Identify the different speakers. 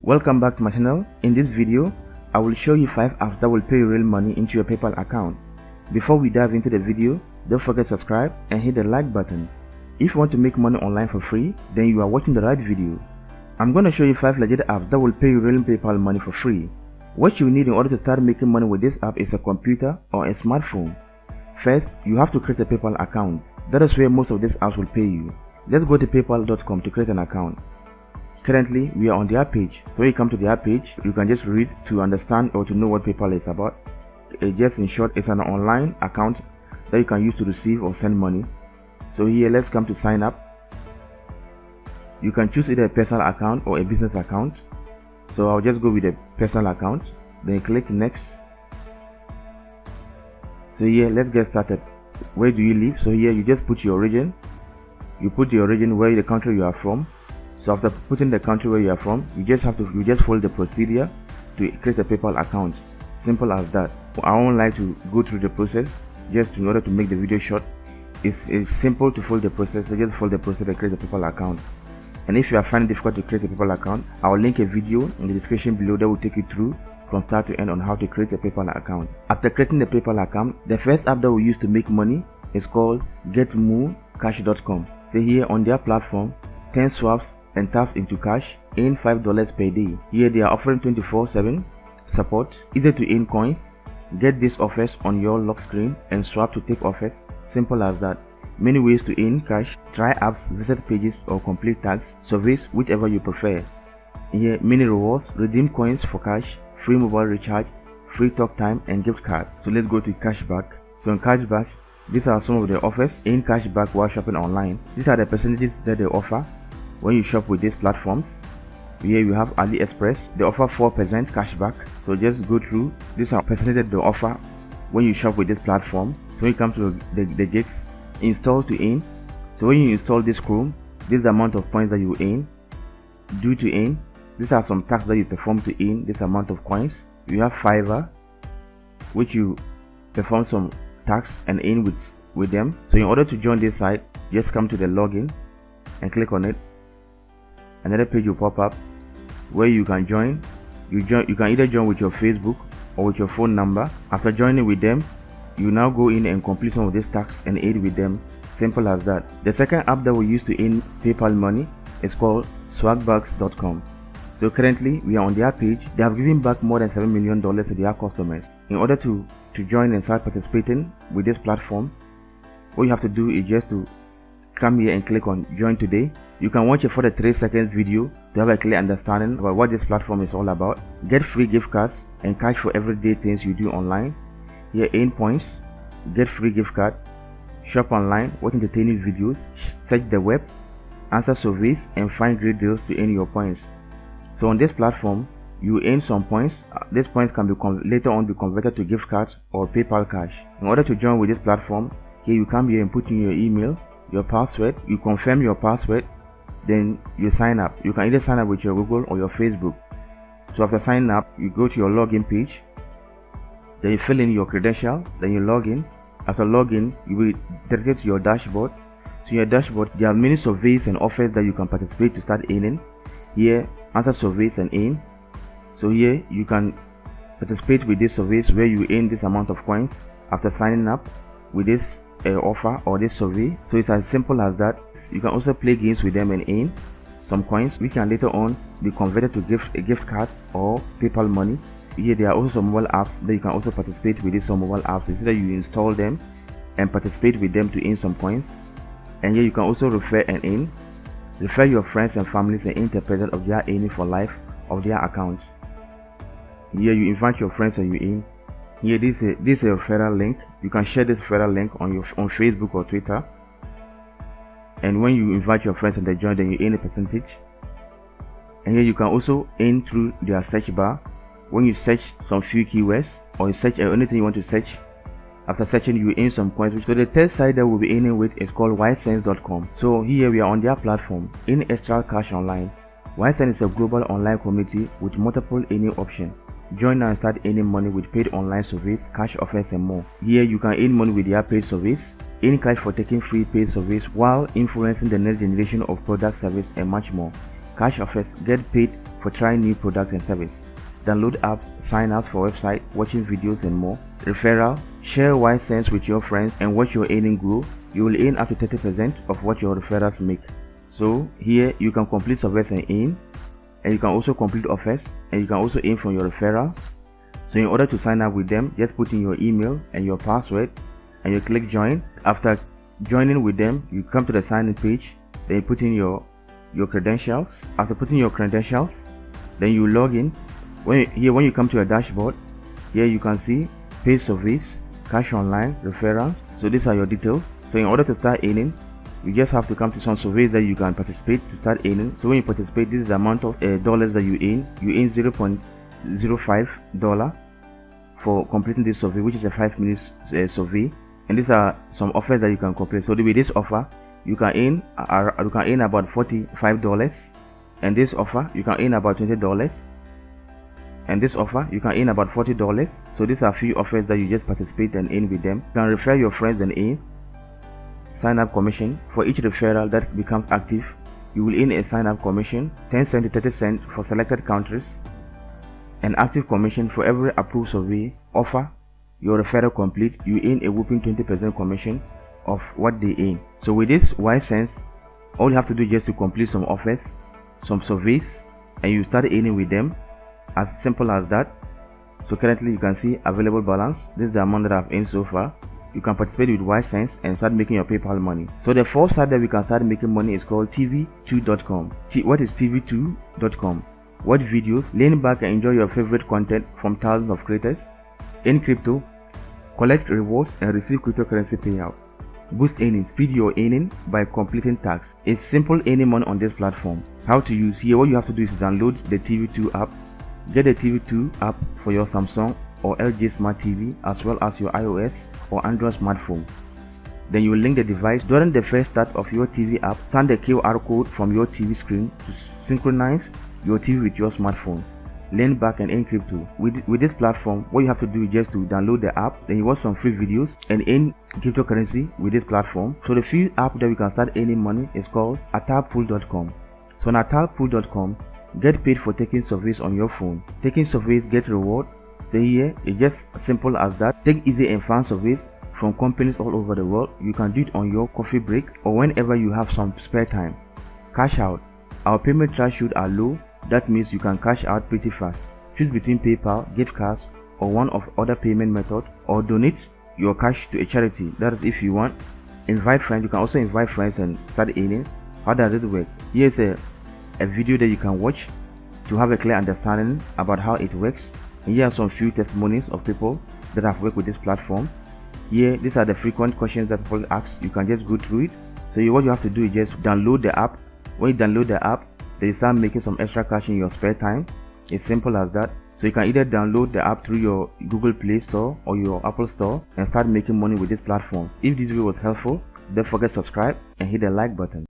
Speaker 1: Welcome back to my channel. In this video, I will show you 5 apps that will pay you real money into your PayPal account. Before we dive into the video, don't forget to subscribe and hit the like button. If you want to make money online for free, then you are watching the right video. I'm going to show you 5 legit apps that will pay you real PayPal money for free. What you need in order to start making money with this app is a computer or a smartphone. First, you have to create a PayPal account. That is where most of these apps will pay you. Let's go to paypal.com to create an account. Currently, we are on their page. So when you come to their page, you can just read to understand or to know what PayPal is about. Just in short, it's an online account that you can use to receive or send money. So here, let's come to sign up. You can choose either a personal account or a business account. So I'll just go with a personal account. Then click next. So here, let's get started. Where do you live? So here, you just put your origin. You put your origin, where the country you are from. So after putting the country where you are from, you just follow the procedure to create a PayPal account. Simple as that. I won't like to go through the process just in order to make the video short. It's simple to follow the process, so just follow the process to create a PayPal account. And if you are finding it difficult to create a PayPal account, I will link a video in the description below that will take you through from start to end on how to create a PayPal account. After creating the PayPal account, the first app that we use to make money is called getmocash.com. So here on their platform, 10 swaps and taps into cash, earn $5 per day. Here they are offering 24/7 support, easy to earn coins. Get these offers on your lock screen and swap to take offers. Simple as that. Many ways to earn cash. Try apps, visit pages or complete tasks, surveys, whichever you prefer. Here many rewards, redeem coins for cash, free mobile recharge, free talk time and gift cards. So let's go to Cashback. So in Cashback, these are some of the offers. Earn cashback while shopping online. These are the percentages that they offer when you shop with these platforms. Here you have AliExpress. They offer 4% cashback. So just go through. These are percentages they offer when you shop with this platform. So when you come to the digits, install to earn. So when you install this Chrome, this is the amount of points that you earn. Do to earn. These are some tasks that you perform to earn this amount of coins. You have Fiverr, which you perform some tasks and earn with them. So in order to join this site, just come to the login and click on it. Another page will pop up where you can join. You can either join with your Facebook or with your phone number. After joining with them, you now go in and complete some of these tasks and aid with them. Simple as that. The second app that we use to earn PayPal money is called Swagbucks.com. So currently we are on their page. They have given back more than $7 million to their customers. In order to join and start participating with this platform, all you have to do is just to come here and click on join today. You can watch a 43 seconds video to have a clear understanding about what this platform is all about. Get free gift cards and cash for everyday things you do online. Here earn points, get free gift card, shop online, watch entertaining videos, search the web, answer surveys and find great deals to earn your points. So on this platform, you earn some points. These points can be later on be converted to gift cards or PayPal cash. In order to join with this platform, here you come here and put in your email, your password, you confirm your password, then you sign up. You can either sign up with your Google or your Facebook. So after signing up, you go to your login page, then you fill in your credential, then you log in. After login, you will direct to your dashboard. So in your dashboard, there are many surveys and offers that you can participate to start earning. Here, answer surveys and earn. So here you can participate with these surveys where you earn this amount of coins after signing up with this offer or this survey. So it's as simple as that. You can also play games with them and earn some coins which can later on be converted to a gift card or PayPal money. Here there are also some mobile apps that you can also participate with. These mobile apps, it's either you install them and participate with them to earn some coins, and here you can also refer and earn. Refer your friends and families and earn 10% of their earning for life of their account. Here you invite your friends and you earn. Here this is a referral link. You can share this referral link on Facebook or Twitter, and when you invite your friends and they join, then you earn a percentage. And here you can also earn through their search bar. When you search some few keywords or you search anything you want to search, after searching you earn some coins. So the third site that we'll be earning with is called Whitesense.com. So here we are on their platform. Earn extra cash online. Whitesense is a global online community with multiple earning options. Join now and start earning money with paid online surveys, cash offers and more. Here you can earn money with their paid surveys, earn cash for taking free paid surveys while influencing the next generation of product, service and much more. cash offers, get paid for trying new products and service, download apps, sign ups for website, watching videos and more, referral, share Whitesense with your friends and watch your earning grow. You will earn up to 30% of what your referrals make. So here you can complete surveys and earn, and you can also complete offers, and you can also earn from your referrals. So in order to sign up with them, just put in your email and your password and you click join. After joining with them, you come to the sign in page, then you put in your credentials. After putting your credentials, then you log in. When you come to your dashboard, here you can see pay surveys, cash online, referrals. So these are your details. So in order to start earning, you just have to come to some surveys that you can participate to start earning. So when you participate, this is the amount of dollars that you earn. You earn $0.05 for completing this survey, which is a 5 minutes survey. And these are some offers that you can complete. So with this offer, you can earn about $45, and this offer you can earn about $20, and this offer you can earn about $40. So these are few offers that you just participate and earn with them. You can refer your friends and earn. Sign up commission for each referral that becomes active. You will earn a sign up commission 10 cents to 30 cents for selected countries, an active commission for every approved survey offer your referral complete. You earn a whopping 20% commission of what they earn. So with this Whitesense, all you have to do is just to complete some offers, some surveys, and you start earning with them. As simple as that. So currently you can see available balance. This is the amount that I've earned so far. You can participate with Whitesense and start making your PayPal money. So the first site that we can start making money is called tv2.com. What is tv2.com? Watch videos, lean back and enjoy your favorite content from thousands of creators. Earn crypto, collect rewards and receive cryptocurrency payout. Boost earnings, feed your earning by completing tasks. It's simple earning money on this platform. How to use? Here what you have to do is download the TV2 app. Get the TV2 app for your Samsung or LG Smart TV as well as your iOS or Android smartphone. Then you will link the device. During the first start of your TV app, scan the QR code from your TV screen to synchronize your TV with your smartphone. Lean back and earn crypto. With this platform, what you have to do is just to download the app, then you watch some free videos and earn cryptocurrency with this platform. So the free app that we can start earning money is called Attackfool.com. So on Attackfool.com, get paid for taking surveys on your phone. Taking surveys, get reward. So here it's just simple as that. Take easy and fun surveys from companies all over the world. You can do it on your coffee break or whenever you have some spare time. Cash out. Our payment thresholds are low. That means you can cash out pretty fast. Choose between PayPal, gift cards, or one of other payment methods, or donate your cash to a charity. That is if you want. Invite friends. You can also invite friends and start earning. How does it work? Here's a video that you can watch to have a clear understanding about how it works. And here are some few testimonies of people that have worked with this platform. Here, these are the frequent questions that people ask. You can just go through it. So what you have to do is just download the app. When you download the app, then you start making some extra cash in your spare time. It's simple as that. So you can either download the app through your Google Play Store or your Apple Store and start making money with this platform. If this video was helpful, don't forget to subscribe and hit the like button.